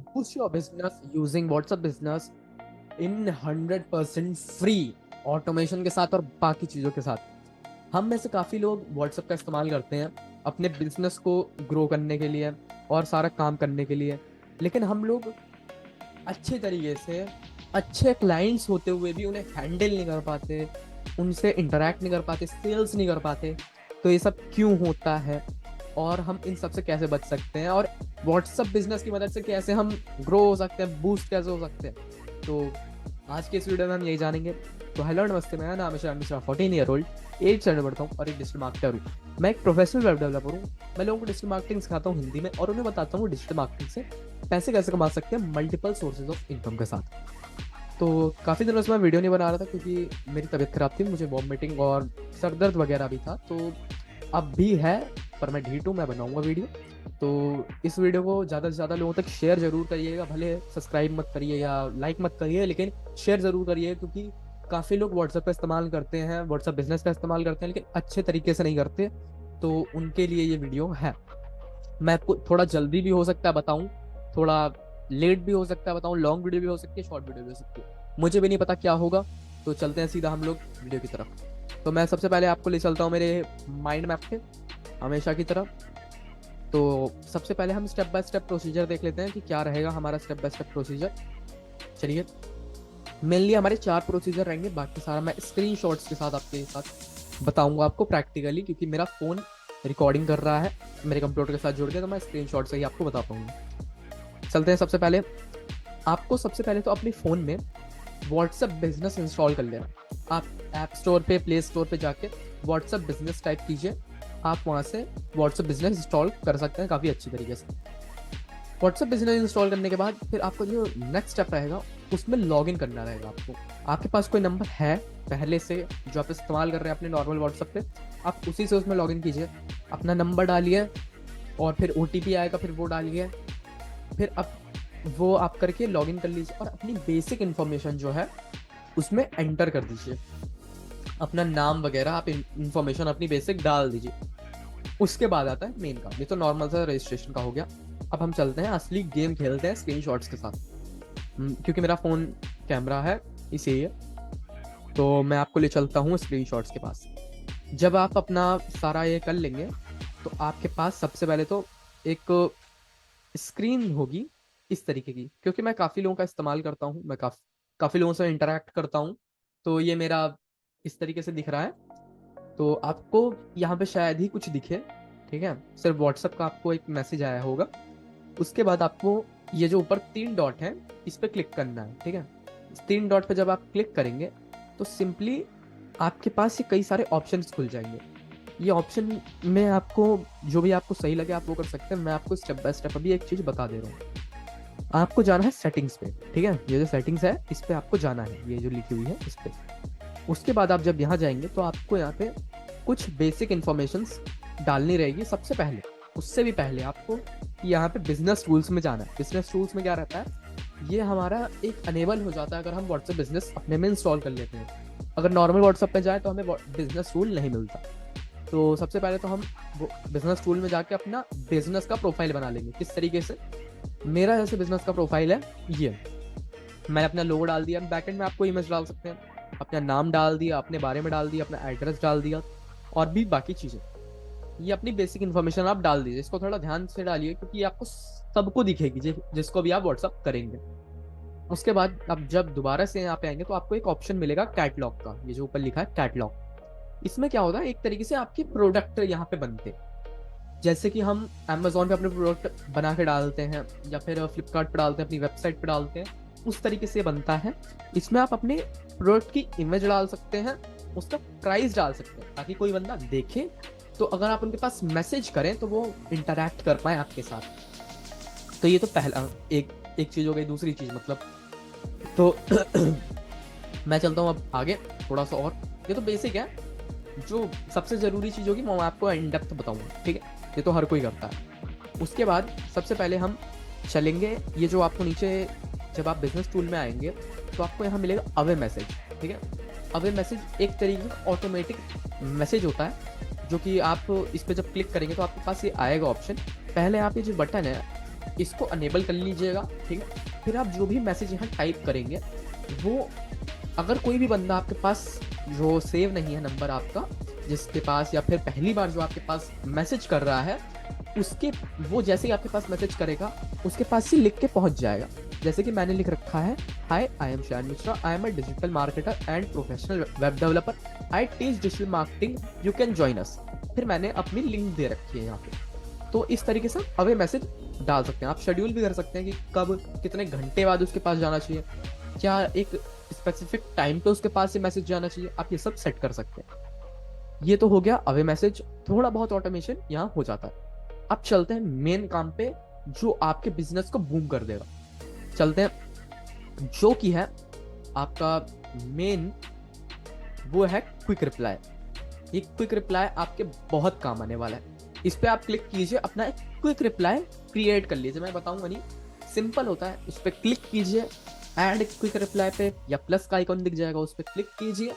boost your business using WhatsApp business in 100% free automation के साथ और बाकी चीज़ों के साथ। हम में से काफ़ी लोग व्हाट्सएप का इस्तेमाल करते हैं अपने बिजनेस को ग्रो करने के लिए और सारा काम करने के लिए, लेकिन हम लोग अच्छे तरीके से अच्छे क्लाइंट्स होते हुए भी उन्हें हैंडल नहीं कर पाते, उनसे इंटरेक्ट नहीं कर पाते, सेल्स नहीं कर पाते। तो ये सब क्यों होता है और हम इन सब से कैसे बच सकते हैं और व्हाट्सएप बिजनेस की मदद से कैसे हम ग्रो हो सकते हैं, बूस्ट कैसे हो सकते हैं, तो आज के इस वीडियो में हम यही जानेंगे। तो हेलो नमस्ते, मेरा नाम है शरण मिश्रा, 14 ईयर ओल्ड, 8 स्टैंडर्ड पढ़ता हूँ और एक डिजिटल मार्केटर हूँ। मैं एक प्रोफेशनल वेब डेवलपर हूँ। मैं लोगों को डिजिटल मार्केटिंग सिखाता हूँ हिंदी में और उन्हें बताता हूँ डिजिटल मार्केटिंग से पैसे कैसे कमा सकते हैं मल्टीपल सोर्सेज ऑफ इनकम के साथ। तो काफ़ी दिनों से मैं वीडियो नहीं बना रहा था क्योंकि मेरी तबीयत खराब थी, मुझे वॉमिटिंग और सर दर्द वगैरह भी था, तो अब भी है, पर मैं ढीठ हूँ, मैं बनाऊंगा वीडियो। तो इस वीडियो को ज़्यादा से ज़्यादा लोगों तक शेयर जरूर करिएगा, भले सब्सक्राइब मत करिए या लाइक मत करिए, लेकिन शेयर जरूर करिए, क्योंकि काफ़ी लोग व्हाट्सएप का इस्तेमाल करते हैं, व्हाट्सएप बिजनेस का इस्तेमाल करते हैं, लेकिन अच्छे तरीके से नहीं करते। तो उनके लिए ये वीडियो है। मैं आपको थोड़ा जल्दी भी हो सकता है बताऊं, थोड़ा लेट भी हो सकता है बताऊं, लॉन्ग वीडियो भी हो सकती है, शॉर्ट वीडियो भी हो सकती है, मुझे भी नहीं पता क्या होगा। तो चलते हैं सीधा हम लोग वीडियो की तरफ। तो मैं सबसे पहले आपको ले चलता हूँ मेरे माइंड मैप पे, हमेशा की तरह। तो सबसे पहले हम स्टेप बाय स्टेप प्रोसीजर देख लेते हैं कि क्या रहेगा हमारा स्टेप बाय स्टेप प्रोसीजर। चलिए, मेनली हमारे 4 प्रोसीजर रहेंगे, बाकी सारा मैं स्क्रीन के साथ आपके साथ बताऊंगा आपको प्रैक्टिकली, क्योंकि मेरा फ़ोन रिकॉर्डिंग कर रहा है मेरे कंप्यूटर के साथ जुड़ के, तो मैं स्क्रीन से ही आपको बता पाऊंगा। चलते हैं। सबसे पहले आपको सबसे पहले तो अपने फ़ोन में व्हाट्सएप बिजनेस इंस्टॉल कर लेना। आप ऐप स्टोर पे, प्ले स्टोर पे जाके व्हाट्सएप बिजनेस टाइप कीजिए, आप वहाँ से व्हाट्सएप बिजनेस इंस्टॉल कर सकते हैं काफ़ी अच्छी तरीके से। व्हाट्सएप बिजनेस इंस्टॉल करने के बाद फिर आपको जो नेक्स्ट स्टेप रहेगा उसमें लॉगिन करना रहेगा आपको। आपके पास कोई नंबर है पहले से जो आप इस्तेमाल कर रहे हैं अपने नॉर्मल व्हाट्सएप पे, आप उसी से उसमें लॉगिन कीजिए, अपना नंबर डालिए और फिर OTP आएगा, फिर वो डालिए, फिर अब वो आप करके लॉगिन कर लीजिए और अपनी बेसिक इन्फॉर्मेशन जो है उसमें एंटर कर दीजिए। अपना नाम वगैरह आप इन्फॉर्मेशन अपनी बेसिक डाल दीजिए। उसके बाद आता है मेन काम। ये तो नॉर्मल सा रजिस्ट्रेशन का हो गया। अब हम चलते हैं असली गेम खेलते हैं स्क्रीनशॉट्स के साथ। क्योंकि मेरा फ़ोन कैमरा है इसीलिए, तो मैं आपको ले चलता हूँ स्क्रीनशॉट्स के पास। जब आप अपना सारा ये कर लेंगे तो आपके पास सबसे पहले तो एक स्क्रीन होगी इस तरीके की, क्योंकि मैं काफ़ी लोगों का इस्तेमाल करता हूँ, मैं काफ़ी लोगों से इंटरेक्ट करता हूँ, तो ये मेरा इस तरीके से दिख रहा है। तो आपको यहाँ पे शायद ही कुछ दिखे, ठीक है, सिर्फ व्हाट्सएप का आपको एक मैसेज आया होगा। उसके बाद आपको ये जो ऊपर 3 डॉट है इस पर क्लिक करना है, ठीक है। इस 3 डॉट पे जब आप क्लिक करेंगे तो सिंपली आपके पास ये कई सारे ऑप्शंस खुल जाएंगे। ये ऑप्शन में आपको जो भी आपको सही लगे आप वो कर सकते हैं। मैं आपको स्टेप बाय स्टेप अभी एक चीज़ बता दे रहा हूँ। आपको जाना है सेटिंग्स पे, ठीक है, ये जो सेटिंग्स है इस पे आपको जाना है, ये जो लिखी हुई है इस पे। उसके बाद आप जब यहाँ जाएंगे तो आपको यहाँ पे कुछ बेसिक इन्फॉर्मेशंस डालनी रहेगी सबसे पहले। उससे भी पहले आपको यहाँ पे बिजनेस रूल्स में जाना है। बिजनेस रूल्स में क्या रहता है, ये हमारा एक अनेबल हो जाता है अगर हम व्हाट्सएप बिजनेस अपने में इंस्टॉल कर लेते हैं। अगर नॉर्मल व्हाट्सएप पे जाए तो हमें बिजनेस रूल नहीं मिलता। तो सबसे पहले तो हम बिजनेस टूल में जाके अपना बिजनेस का प्रोफाइल बना लेंगे। किस तरीके से, मेरा जैसे बिजनेस का प्रोफाइल है ये, मैंने अपना लोगो डाल दिया, बैकएंड में आपको इमेज डाल सकते हैं, अपना नाम डाल दिया, अपने बारे में डाल दिया, अपना एड्रेस डाल दिया और भी बाकी चीज़ें। ये अपनी बेसिक इन्फॉर्मेशन आप डाल दीजिए। इसको थोड़ा ध्यान से डालिए क्योंकि ये आपको सबको दिखेगी जिसको भी आप व्हाट्सअप करेंगे। उसके बाद अब जब दोबारा से यहाँ पे आएंगे तो आपको एक ऑप्शन मिलेगा कैटलॉग का, ये जो ऊपर लिखा है कैटलॉग। इसमें क्या होता है, एक तरीके से आपके प्रोडक्ट यहाँ पे बनते हैं। जैसे कि हम अमेजोन पे अपने प्रोडक्ट बना के डालते हैं या फिर फ्लिपकार्ट पे डालते हैं, अपनी वेबसाइट पे डालते हैं, उस तरीके से बनता है। इसमें आप अपने प्रोडक्ट की इमेज डाल सकते हैं, उसका प्राइस डाल सकते हैं ताकि कोई बंदा देखे, तो अगर आप उनके पास मैसेज करें तो वो इंटरेक्ट कर पाए आपके साथ। तो ये तो पहला एक एक चीज़ हो गई। दूसरी चीज़ मतलब तो मैं चलता हूँ अब आगे थोड़ा सा और। ये तो बेसिक है, जो सबसे ज़रूरी चीज़ होगी मैं आपको इन डेप्थ बताऊँगा, ठीक है, ये तो हर कोई करता है। उसके बाद सबसे पहले हम चलेंगे, ये जो आपको नीचे जब आप बिजनेस टूल में आएंगे तो आपको यहाँ मिलेगा अवे मैसेज, ठीक है। अवे मैसेज एक तरीके का ऑटोमेटिक मैसेज होता है, जो कि आप इस पर जब क्लिक करेंगे तो आपके पास ये आएगा ऑप्शन। पहले आप ये जो बटन है इसको अनेबल कर लीजिएगा, ठीक है। फिर आप जो भी मैसेज यहाँ टाइप करेंगे वो, अगर कोई भी बंदा आपके पास जो सेव नहीं है नंबर आपका, जिसके पास, या फिर पहली बार जो आपके पास मैसेज कर रहा है, उसके, वो जैसे ही आपके पास मैसेज करेगा उसके पास ही लिख के पहुंच जाएगा। जैसे कि मैंने लिख रखा है, hi I am Shreyan Mishra, I am a digital marketer and professional web developer, I teach digital marketing, you can join us. फिर मैंने अपनी लिंक दे रखी है यहाँ पे। तो इस तरीके से अवे मैसेज डाल सकते हैं। आप शेड्यूल भी कर सकते हैं कि कब, कितने घंटे बाद उसके पास जाना चाहिए, क्या एक स्पेसिफिक टाइम पे उसके पास ये मैसेज जाना चाहिए, आप ये सब सेट कर सकते हैं। ये तो हो गया अवे मैसेज, थोड़ा बहुत ऑटोमेशन यहाँ हो जाता है। अब चलते हैं मेन काम पे जो आपके बिजनेस को बूम कर देगा। चलते हैं, जो कि है आपका मेन, वो है क्विक रिप्लाई। ये क्विक रिप्लाई आपके बहुत काम आने वाला है। इस पे आप क्लिक कीजिए, अपना एक क्विक रिप्लाई क्रिएट कर लीजिए। मैं बताऊंगा नहीं, सिंपल होता है। उस पर क्लिक कीजिए, ऐड क्विक रिप्लाई पे, या प्लस का आइकॉन दिख जाएगा, उस पर क्लिक कीजिए।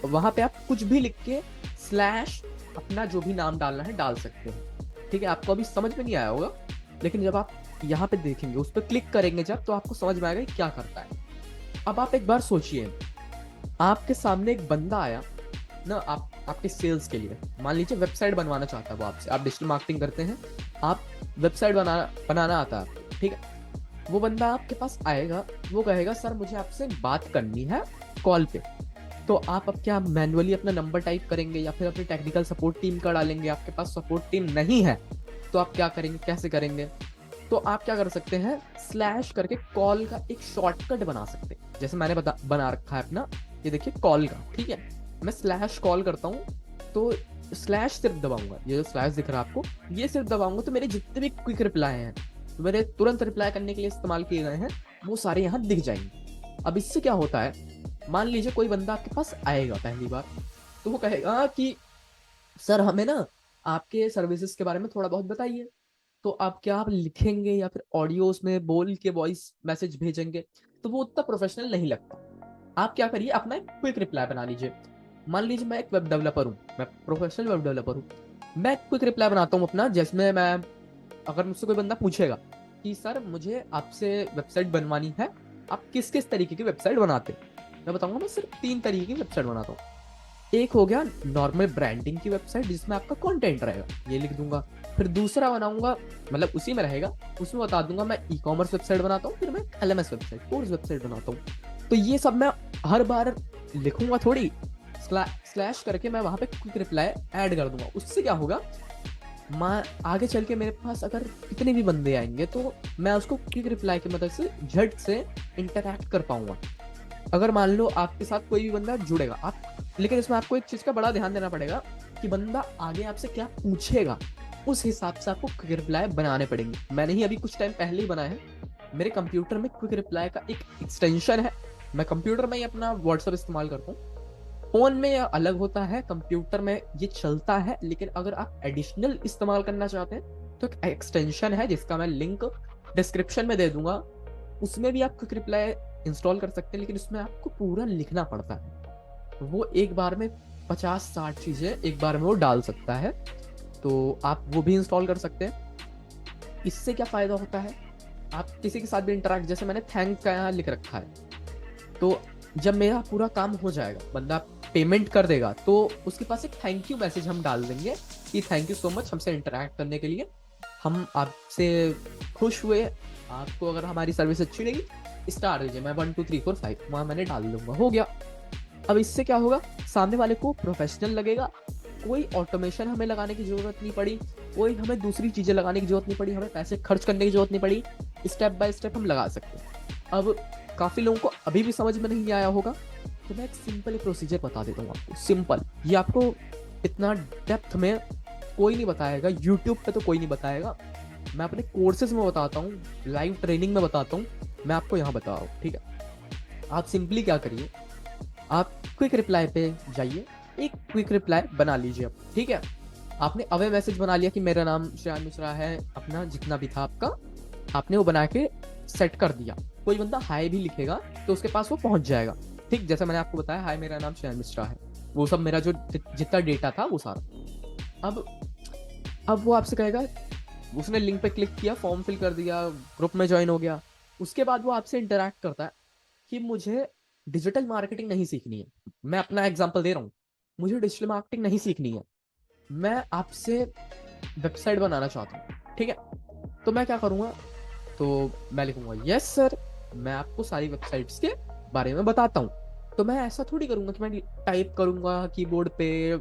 वहां पे आप कुछ भी लिख के स्लैश अपना जो भी नाम डालना है डाल सकते हैं, ठीक है। आपको अभी समझ में नहीं आया होगा, लेकिन जब आप यहाँ पे देखेंगे, उस पर क्लिक करेंगे जब, तो आपको समझ में आएगा कि क्या करता है। अब आप एक बार सोचिए, आपके सामने एक बंदा आया ना, आपके सेल्स के लिए, मान लीजिए वेबसाइट बनवाना चाहता है वो आपसे, आप डिजिटल मार्केटिंग करते हैं, आप वेबसाइट बनाना आता है, ठीक है। वो बंदा आपके पास आएगा, वो कहेगा सर मुझे आपसे बात करनी है कॉल पे। तो आप अब क्या मैन्युअली अपना नंबर टाइप करेंगे, या फिर अपनी टेक्निकल सपोर्ट टीम का डालेंगे? आपके पास सपोर्ट टीम नहीं है तो आप क्या करेंगे, कैसे करेंगे? तो आप क्या कर सकते हैं, स्लैश करके कॉल का एक शॉर्टकट बना सकते हैं। जैसे मैंने बना रखा है अपना, ये देखिए कॉल का, ठीक है। मैं स्लैश कॉल करता हूँ, तो स्लैश सिर्फ दबाऊंगा, ये जो स्लैश दिख रहा है आपको, ये सिर्फ दबाऊंगा तो मेरे जितने भी क्विक रिप्लाई हैं, मेरे तुरंत रिप्लाई करने के लिए इस्तेमाल किए गए हैं, वो सारे यहाँ दिख जाएंगे। अब इससे क्या होता है, मान लीजिए कोई बंदा आपके पास आएगा पहली बार, तो वो कहेगा कि सर हमें ना आपके सर्विसेज के बारे में थोड़ा बहुत बताइए। तो आप क्या, आप लिखेंगे या फिर ऑडियोस में बोल के वॉइस मैसेज भेजेंगे, तो वो उतना प्रोफेशनल नहीं लगता। आप क्या करिए, अपना एक क्विक रिप्लाई बना लीजिए। मान लीजिए मैं एक वेब डेवलपर हूँ, मैं प्रोफेशनल वेब डेवलपर हूँ, मैं क्विक रिप्लाई बनाता हूँ अपना, जिसमें मैं, अगर मुझसे कोई बंदा पूछेगा कि सर मुझे आपसे वेबसाइट बनवानी है, आप किस किस तरीके की वेबसाइट बनाते हैं, मैं बताऊंगा मैं सिर्फ 3 तरीके की वेबसाइट बनाता हूँ। एक हो गया नॉर्मल ब्रांडिंग की वेबसाइट, जिसमें आपका कंटेंट रहेगा, ये लिख दूंगा। फिर दूसरा बनाऊंगा, मतलब उसी में रहेगा, उसमें बता दूंगा मैं ई कॉमर्स वेबसाइट बनाता हूँ, फिर मैं LMS वेबसाइट, कोर्स वेबसाइट बनाता हूँ। तो ये सब मैं हर बार लिखूंगा थोड़ी, स्लैश करके मैं वहां पे क्विक रिप्लाई ऐड कर दूंगा। उससे क्या होगा, मैं आगे चल के मेरे पास अगर कितने भी बंदे आएंगे तो मैं उसको क्विक रिप्लाई की मदद से झट से इंटरैक्ट कर पाऊंगा। अगर मान लो आपके साथ कोई भी बंदा जुड़ेगा, आप, लेकिन इसमें आपको एक चीज का बड़ा ध्यान देना पड़ेगा कि बंदा आगे आपसे क्या पूछेगा, उस हिसाब से आपको क्विक रिप्लाई बनाने पड़ेंगे। मैंने ही अभी कुछ टाइम पहले ही बनाया है, मेरे कंप्यूटर में क्विक रिप्लाई का एक एक्सटेंशन है। मैं कंप्यूटर में ही अपना व्हाट्सएप इस्तेमाल करता हूँ, फोन में यह अलग होता है, कंप्यूटर में ये चलता है। लेकिन अगर आप एडिशनल इस्तेमाल करना चाहते हैं तो एक एक्सटेंशन है जिसका मैं लिंक डिस्क्रिप्शन में दे दूंगा, उसमें भी आप क्विक रिप्लाई इंस्टॉल कर सकते हैं। लेकिन उसमें आपको पूरा लिखना पड़ता है, वो एक बार में 50-60 चीजें एक बार में वो डाल सकता है, तो आप वो भी इंस्टॉल कर सकते हैं। इससे क्या फायदा होता है, आप किसी के साथ भी इंटरेक्ट, जैसे मैंने थैंक का यहाँ लिख रखा है, तो जब मेरा पूरा काम हो जाएगा, बंदा पेमेंट कर देगा, तो उसके पास एक थैंक यू मैसेज हम डाल देंगे कि थैंक यू सो मच हमसे इंटरेक्ट करने के लिए, हम आपसे खुश हुए, आपको अगर हमारी सर्विस अच्छी लगी स्टार दीजिए, मैं 1 2 3 4 5 वहां मैंने डाल दूंगा, हो गया। अब इससे क्या होगा, सामने वाले को प्रोफेशनल लगेगा, कोई ऑटोमेशन हमें लगाने की जरूरत नहीं पड़ी, कोई हमें दूसरी चीजें लगाने की जरूरत नहीं पड़ी, हमें पैसे खर्च करने की जरूरत नहीं पड़ी, स्टेप बाय स्टेप हम लगा सकते हैं। अब काफी लोगों को अभी भी समझ में नहीं आया होगा, तो मैं एक सिंपल प्रोसीजर बता देता हूँ आपको, सिंपल। ये आपको इतना डेप्थ में कोई नहीं बताएगा, यूट्यूब पे तो कोई नहीं बताएगा, मैं अपने कोर्सेज में बताता हूँ, लाइव ट्रेनिंग में बताता हूँ, मैं आपको यहाँ बता रहा हूँ, ठीक है। आप सिंपली क्या करिए, आप क्विक रिप्लाई पे जाइए, एक क्विक रिप्लाई बना लीजिए अब, ठीक है। आपने अवे मैसेज बना लिया कि मेरा नाम श्रेयान मिश्रा है, अपना जितना भी था आपका, आपने वो बना के सेट कर दिया। कोई बंदा हाय भी लिखेगा तो उसके पास वो पहुंच जाएगा, ठीक। जैसे मैंने आपको बताया, हाय मेरा नाम श्रेयान मिश्रा है, वो सब मेरा जो जितना डेटा था वो सारा। अब वो आपसे कहेगा उसने लिंक पे क्लिक किया, फॉर्म फिल कर दिया, ग्रुप में ज्वाइन हो गया। उसके बाद वो आपसे इंटरेक्ट करता है कि मुझे डिजिटल मार्केटिंग नहीं सीखनी है। मैं अपना एग्जांपल दे रहा हूँ, मुझे डिजिटल मार्केटिंग नहीं सीखनी है, मैं आपसे वेबसाइट बनाना चाहता हूँ, ठीक है। तो मैं क्या करूँगा, तो मैं लिखूंगा यस सर, मैं आपको सारी वेबसाइट्स के बारे में बताता हूँ। तो मैं ऐसा थोड़ी करूंगा कि मैं टाइप करूंगा कीबोर्ड पे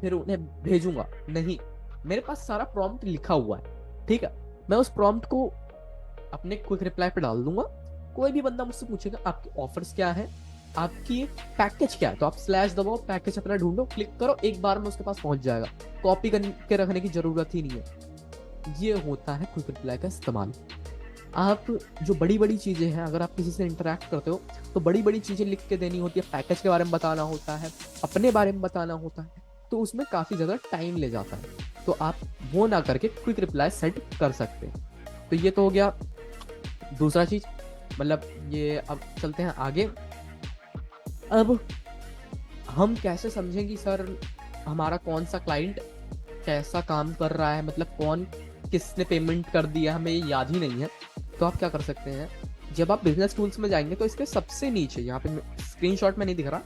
फिर उन्हें भेजूंगा, नहीं। मेरे पास सारा प्रॉम्प्ट लिखा हुआ है, ठीक है। मैं उस प्रॉम्प्ट को अपने क्विक रिप्लाई पे डाल दूंगा। कोई भी बंदा मुझसे पूछेगा आपके ऑफर्स क्या है, आपकी पैकेज क्या है, तो आप स्लैश दबाओ, पैकेज अपना ढूंढो, क्लिक करो, एक बार में उसके पास पहुंच जाएगा। कॉपी करके रखने की जरूरत ही नहीं है। ये होता है क्विक रिप्लाई का इस्तेमाल। आप जो बड़ी बड़ी चीजें हैं, अगर आप किसी से इंटरेक्ट करते हो तो बड़ी बड़ी चीजें लिख के देनी होती है, पैकेज के बारे में बताना होता है, अपने बारे में बताना होता है, तो उसमें काफी ज्यादा टाइम ले जाता है। तो आप वो ना करके क्विक रिप्लाई सेट कर सकते हैं। तो ये तो हो गया दूसरा चीज, मतलब ये। अब चलते हैं आगे। अब हम कैसे समझें कि सर हमारा कौन सा क्लाइंट कैसा काम कर रहा है, मतलब कौन किसने पेमेंट कर दिया, हमें ये याद ही नहीं है। तो आप क्या कर सकते हैं, जब आप बिजनेस टूल्स में जाएंगे तो इसके सबसे नीचे, यहाँ पे स्क्रीनशॉट में नहीं दिख रहा,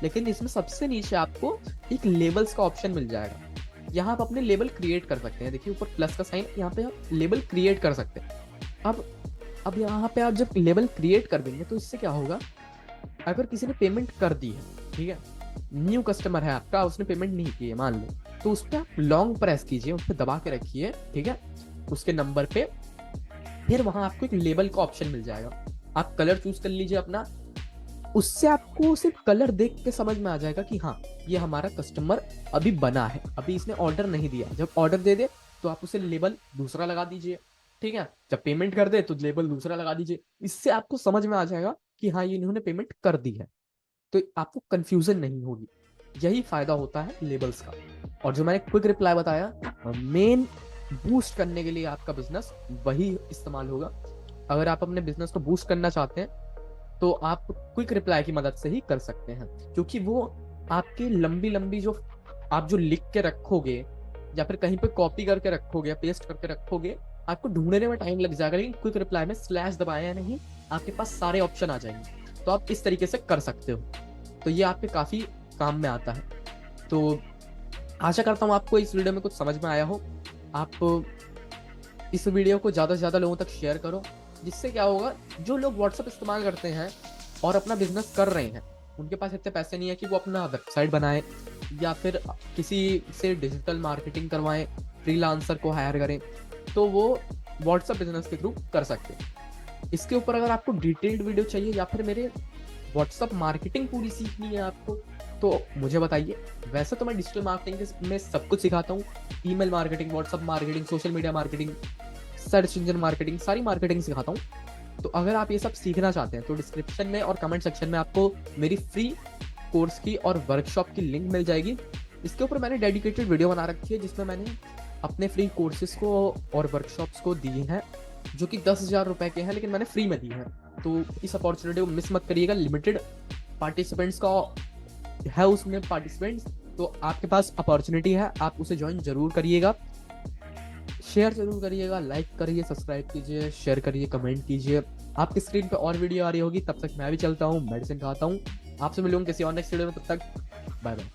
लेकिन इसमें सबसे नीचे आपको एक लेबल्स का ऑप्शन मिल जाएगा। यहाँ आप अपने लेबल क्रिएट कर सकते हैं, देखिए ऊपर प्लस का साइन, यहाँ पे आप लेबल क्रिएट कर सकते हैं। अब यहाँ पे आप जब लेबल क्रिएट कर देंगे तो इससे क्या होगा, अगर किसी ने पेमेंट कर दी है, ठीक है, न्यू कस्टमर है आपका, उसने पेमेंट नहीं की है मान लो, तो उस पर आप लॉन्ग प्रेस कीजिए, उस पर दबा के रखिए, ठीक है, उसके नंबर पे। फिर वहां आपको एक लेबल का ऑप्शन मिल जाएगा, आप कलर चूज कर लीजिए अपना। उससे आपको सिर्फ कलर देख के समझ में आ जाएगा कि हाँ ये हमारा कस्टमर अभी बना है, अभी इसने ऑर्डर नहीं दिया। जब ऑर्डर दे दे तो आप उसे लेबल दूसरा लगा दीजिए, ठीक है। जब पेमेंट कर दे तो लेबल दूसरा लगा दीजिए। इससे आपको समझ में आ जाएगा कि हाँ ये इन्होंने पेमेंट कर दी है, तो आपको कंफ्यूजन नहीं होगी। यही फायदा होता है लेबल्स का। और जो मैंने क्विक रिप्लाई बताया, मेन बूस्ट करने के लिए आपका बिजनेस वही इस्तेमाल होगा। अगर आप अपने बिजनेस को बूस्ट करना चाहते हैं तो आप क्विक रिप्लाई की मदद से ही कर सकते हैं, क्योंकि वो आपकी लंबी लंबी जो आप जो लिख के रखोगे या फिर कहीं पे कॉपी करके रखोगे, पेस्ट करके रखोगे, आपको ढूंढने में टाइम लग जाएगा। लेकिन क्विक रिप्लाई में स्लैश दबाया नहीं, आपके पास सारे ऑप्शन आ जाएंगे, तो आप इस तरीके से कर सकते हो। तो ये आपके काफी काम में आता है। तो आशा करता हूँ आपको इस वीडियो में कुछ समझ में आया हो। आप इस वीडियो को ज़्यादा से ज़्यादा लोगों तक शेयर करो, जिससे क्या होगा, जो लोग व्हाट्सएप इस्तेमाल करते हैं और अपना बिजनेस कर रहे हैं, उनके पास इतने पैसे नहीं है कि वो अपना वेबसाइट बनाए या फिर किसी से डिजिटल मार्केटिंग करवाएं, फ्रीलांसर को हायर करें, तो वो व्हाट्सएप बिजनेस के थ्रू कर सकते हैं। इसके ऊपर अगर आपको डिटेल्ड वीडियो चाहिए या फिर मेरे व्हाट्सएप मार्केटिंग पूरी सीखनी है आपको, तो मुझे बताइए। वैसे तो मैं डिजिटल मार्केटिंग में सब कुछ सिखाता हूँ, email marketing, WhatsApp marketing, social media marketing, search engine marketing, सारी मार्केटिंग सिखाता हूँ। तो अगर आप ये सब सीखना चाहते हैं तो डिस्क्रिप्शन में और कमेंट सेक्शन में आपको मेरी फ्री कोर्स की और वर्कशॉप की लिंक मिल जाएगी। इसके ऊपर मैंने डेडिकेटेड वीडियो बना रखी है, जिसमें मैंने अपने फ्री कोर्सेज को और वर्कशॉप्स को दिए हैं, जो कि 10,000 रुपए के हैं, लेकिन मैंने फ्री में दी है। तो इस अपॉर्चुनिटी को मिस मत करिएगा। लिमिटेड पार्टिसिपेंट्स का है उसमें पार्टिसिपेंट्स, तो आपके पास अपॉर्चुनिटी है, आप उसे ज्वाइन जरूर करिएगा। शेयर जरूर करिएगा, लाइक करिए, सब्सक्राइब कीजिए, शेयर करिए, कमेंट कीजिए। आपकी स्क्रीन पे और वीडियो आ रही होगी, तब तक मैं भी चलता हूँ, मेडिसिन खाता हूँ। आपसे मिलूंगा किसी और नेक्स्ट वीडियो में, तब तक बाय बाय।